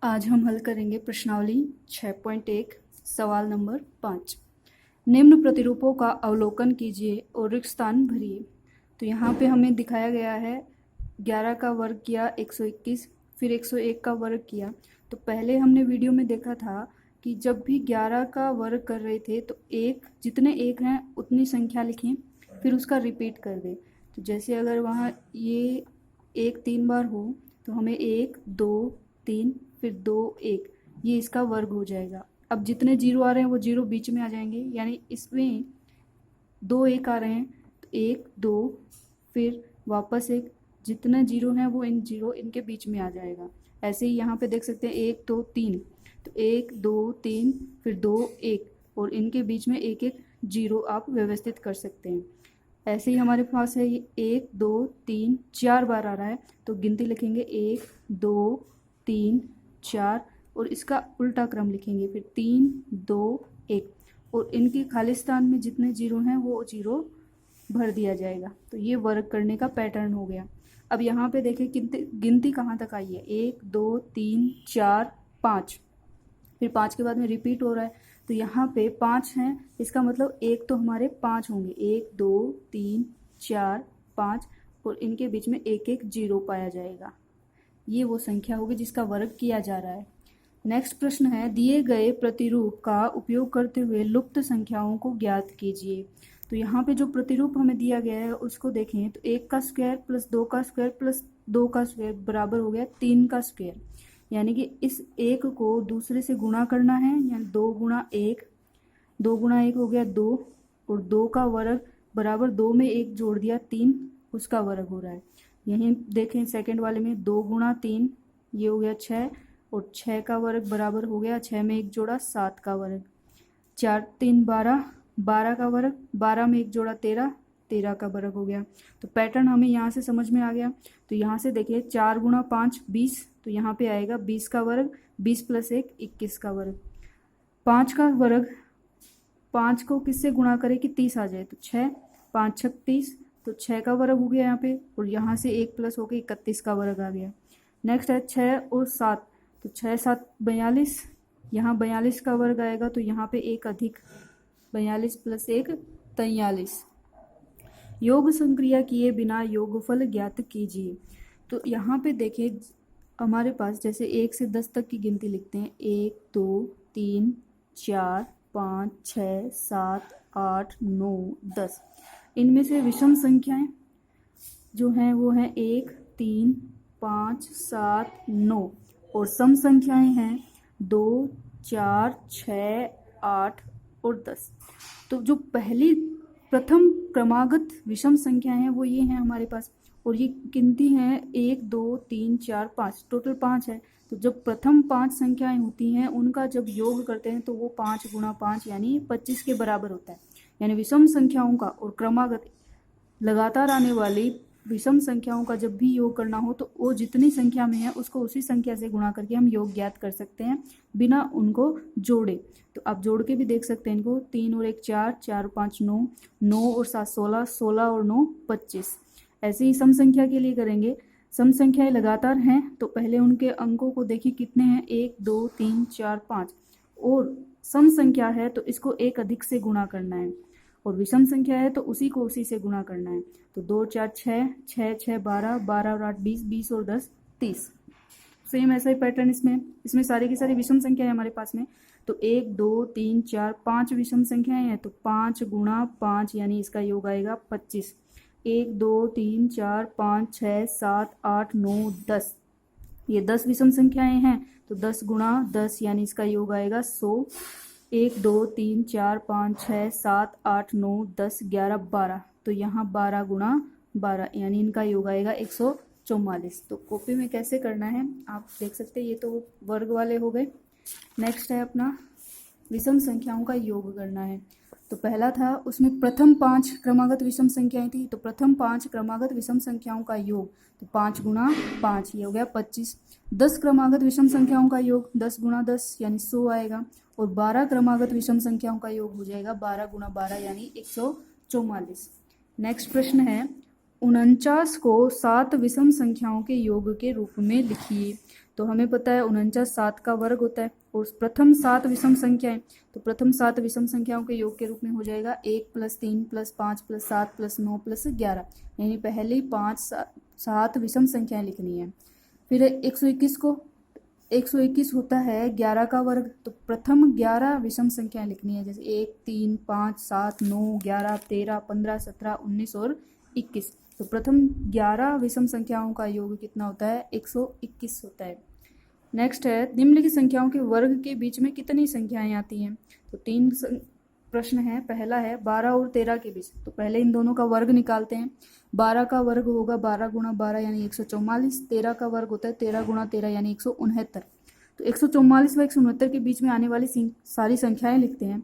आज हम हल करेंगे प्रश्नावली 6.1 सवाल नंबर 5। निम्न प्रतिरूपों का अवलोकन कीजिए और रिक्त स्थान भरिए। तो यहाँ पे हमें दिखाया गया है 11 का वर्ग किया 121, फिर 101 का वर्ग किया। तो पहले हमने वीडियो में देखा था कि जब भी 11 का वर्ग कर रहे थे तो जितने एक हैं उतनी संख्या लिखें, फिर उसका रिपीट कर दें। तो जैसे अगर वहाँ ये 1 3 बार हो तो हमें 1 2 3 फिर 2 1 ये इसका वर्ग हो जाएगा। अब जितने जीरो आ रहे हैं वो जीरो बीच में आ जाएंगे, यानी इसमें 2 1 आ रहे हैं तो 1 2 फिर वापस एक, जितने जीरो हैं वो इन जीरो इनके बीच में आ जाएगा। ऐसे ही यहाँ पे देख सकते हैं 1 2 3, तो 1 2 3 फिर 2 1 और इनके बीच में एक एक जीरो आप व्यवस्थित कर सकते हैं। ऐसे ही हमारे पास है ये 1 2 3 4 बार आ रहा है तो गिनती लिखेंगे 1 2 3 4 और इसका उल्टा क्रम लिखेंगे, फिर 3 2 1 और इनके खाली स्थान में जितने जीरो हैं वो जीरो भर दिया जाएगा। तो ये वर्ग करने का पैटर्न हो गया। अब यहाँ पे देखें गिनती कहाँ तक आई है, 1 2 3 4 5, फिर 5 के बाद में रिपीट हो रहा है तो यहाँ पे 5 हैं, इसका मतलब एक तो हमारे 5 होंगे, 1 2 3 4 5 और इनके बीच में एक एक जीरो पाया जाएगा। ये वो संख्या होगी जिसका वर्ग किया जा रहा है। नेक्स्ट प्रश्न है, दिए गए प्रतिरूप का उपयोग करते हुए लुप्त संख्याओं को ज्ञात कीजिए। तो यहाँ पे जो प्रतिरूप हमें दिया गया है उसको देखें तो 1 का स्क्वायर प्लस 2 का स्क्वायर प्लस 2 का स्क्वायर बराबर हो गया 3 का स्क्वायर, यानी कि इस एक को दूसरे से गुणा करना है, यानी 2 गुणा 1, 2 गुणा 1 हो गया 2 और 2 का वर्ग बराबर 2 में 1 जोड़ दिया 3, उसका वर्ग हो रहा है। यहीं देखें सेकंड वाले में 2 गुणा 3 ये हो गया 6 और 6 का वर्ग बराबर हो गया 6 में 1 जोड़ा 7 का वर्ग, 4 3 12, 12 का वर्ग 12 में 1 जोड़ा 13, 13 का वर्ग हो गया। तो पैटर्न हमें यहाँ से समझ में आ गया। तो यहाँ से देखिए 4 गुणा 5 20, तो यहाँ पे आएगा 20 का वर्ग, 20 प्लस 1 21 का वर्ग। 5 का वर्ग 5 को किससे गुणा करें कि 30 आ जाए, तो 6 5 36, तो 6 का वर्ग हो गया यहाँ पे और यहाँ से 1 प्लस होकर 31 का वर्ग आ गया। नेक्स्ट है 6 और 7, तो 6 7 42, यहाँ 42 का वर्ग आएगा तो यहाँ पे एक अधिक 42 प्लस 1 43। योग संक्रिया किए बिना योगफल ज्ञात कीजिए। तो यहाँ पे देखिए हमारे पास जैसे 1 से 10 तक की गिनती लिखते हैं, 1 2 3 4 5 6 7 8 9 10। इनमें से विषम संख्याएं जो हैं वो हैं 1 3 5 7 9 और सम संख्याएं हैं 2 4 6 8 और 10। तो जो प्रथम क्रमागत विषम संख्याएं हैं वो ये हैं हमारे पास, और ये गिनती हैं 1 2 3 4 5, टोटल 5 है। तो जब प्रथम 5 संख्याएं होती हैं उनका जब योग करते हैं तो वो 5 गुणा 5 यानी 25 के बराबर होता है। यानी विषम संख्याओं का और क्रमागत लगातार आने वाली विषम संख्याओं का जब भी योग करना हो तो वो जितनी संख्या में है उसको उसी संख्या से गुणा करके हम योग ज्ञात कर सकते हैं बिना उनको जोड़े। तो आप जोड़ के भी देख सकते हैं इनको, 3 और 1 4, 4 5 9, 9 और 7 16, 16 और 9 25। ऐसे ही सम संख्या के लिए करेंगे। सम संख्याएं लगातार हैं तो पहले उनके अंकों को देखिए कितने हैं, 1 2 3 4 5, और सम संख्या है तो इसको एक अधिक से गुणा करना है, और विषम संख्या है तो उसी को उसी से गुणा करना है। तो 2 4 6, 6 6 12, 12 और 8 20, 20 और 10 30। सेम ऐसा ही पैटर्न इसमें सारी की सारी विषम संख्या है हमारे पास में। तो 1 2 3 4 5 विषम संख्याएं हैं तो 5 गुणा 5 यानी इसका योग आएगा 25। 1 2 3 4 5 6 7 8 9 10, ये 10 विषम संख्याएं हैं तो 10 गुणा 10 यानी इसका योग आएगा 100। 1 2 3 4 5 6 7 8 9 10 11 12, तो यहाँ 12 गुणा 12 यानी इनका योग आएगा 144। तो कॉपी में कैसे करना है आप देख सकते हैं, ये तो वर्ग वाले हो गए। नेक्स्ट है अपना विषम संख्याओं का योग करना है। तो पहला था उसमें प्रथम 5 क्रमागत विषम संख्याएं थी, तो प्रथम 5 क्रमागत विषम संख्याओं का योग, तो 5 गुणा 5 ये हो गया 25। 10 क्रमागत विषम संख्याओं का योग 10 गुणा 10 यानी 100 आएगा, और 12 क्रमागत विषम संख्याओं का योग हो जाएगा 12 गुणा 12 यानी 144। नेक्स्ट प्रश्न है, 49 को 7 विषम संख्याओं के योग के रूप में लिखिए। तो हमें पता है 49 7 का वर्ग होता है और प्रथम 7 विषम संख्याएं, तो प्रथम 7 विषम संख्याओं के योग के रूप में हो जाएगा 1 + 3 + 5 + 7 + 9 + 11, यानी पहले 7 विषम संख्याएं लिखनी है। फिर 121 को 121 होता है 11 का वर्ग, तो प्रथम 11 विषम संख्याएं लिखनी है, जैसे 1 3 5 7 9 11 13 15 17 19 और 21। तो प्रथम 11 विषम संख्याओं का योग कितना होता है? 121 होता है। नेक्स्ट है निम्नलिखित संख्याओं के वर्ग के बीच में कितनी संख्याएं आती हैं? तो 3 प्रश्न है। पहला है 12 और 13 के बीच, तो पहले इन दोनों का वर्ग निकालते हैं। 12 का वर्ग होगा 12 × 12 यानी 144। 13 का वर्ग होता है 13 × 13 यानी 169। तो 144 व 169 के बीच में आने वाली सारी संख्याएं लिखते हैं।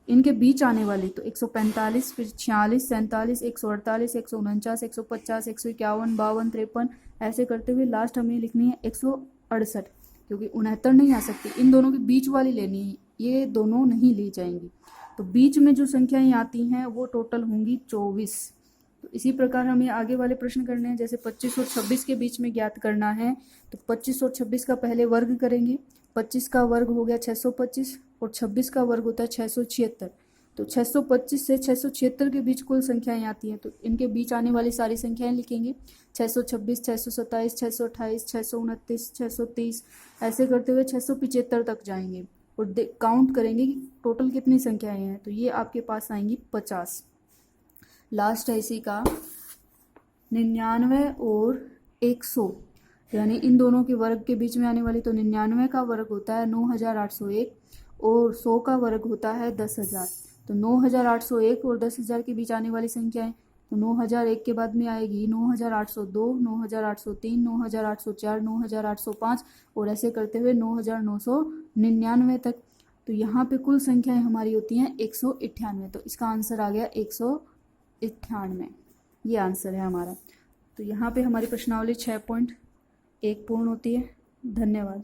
इनके बीच आने वाली तो 145, फिर 46, 47, 148, 149, 150, 151, 52, 53, ऐसे करते हुए लास्ट हमें लिखनी है 168, क्योंकि 69 नहीं आ सकती। इन दोनों के बीच वाली लेनी है, ये दोनों नहीं ली जाएंगी। तो बीच में जो संख्याएं आती हैं वो टोटल होंगी 24। तो इसी प्रकार हमें आगे वाले प्रश्न करने हैं। जैसे 25 और 26 के बीच में ज्ञात करना है, तो 25 और 26 का पहले वर्ग करेंगे। 25 का वर्ग हो गया 625 और 26 का वर्ग होता है 676। तो 625 से 676 के बीच कुल संख्याएं आती हैं, तो इनके बीच आने वाली सारी संख्याएं लिखेंगे। 626, 627, 628, 629, 630, ऐसे करते हुए 675 तक जाएंगे और काउंट करेंगे कि टोटल कितनी संख्याएं हैं। तो ये आपके पास आएंगी 50। लास्ट है इसी का 99 और 100, यानी इन दोनों के वर्ग के बीच में आने वाली, तो 99 का वर्ग होता है 9801 और 100 का वर्ग होता है 10,000। तो 9801 और 10,000 के बीच आने वाली संख्याएं, तो 9001 के बाद में आएगी 9802, 9803, 9804, 9805 और ऐसे करते हुए 9999 तक। तो यहाँ पे कुल संख्याएं हमारी होती हैं 198। तो इसका आंसर आ गया 198, ये आंसर है हमारा। तो यहाँ पे हमारी प्रश्नावली 6.1 पूर्ण होती है। धन्यवाद।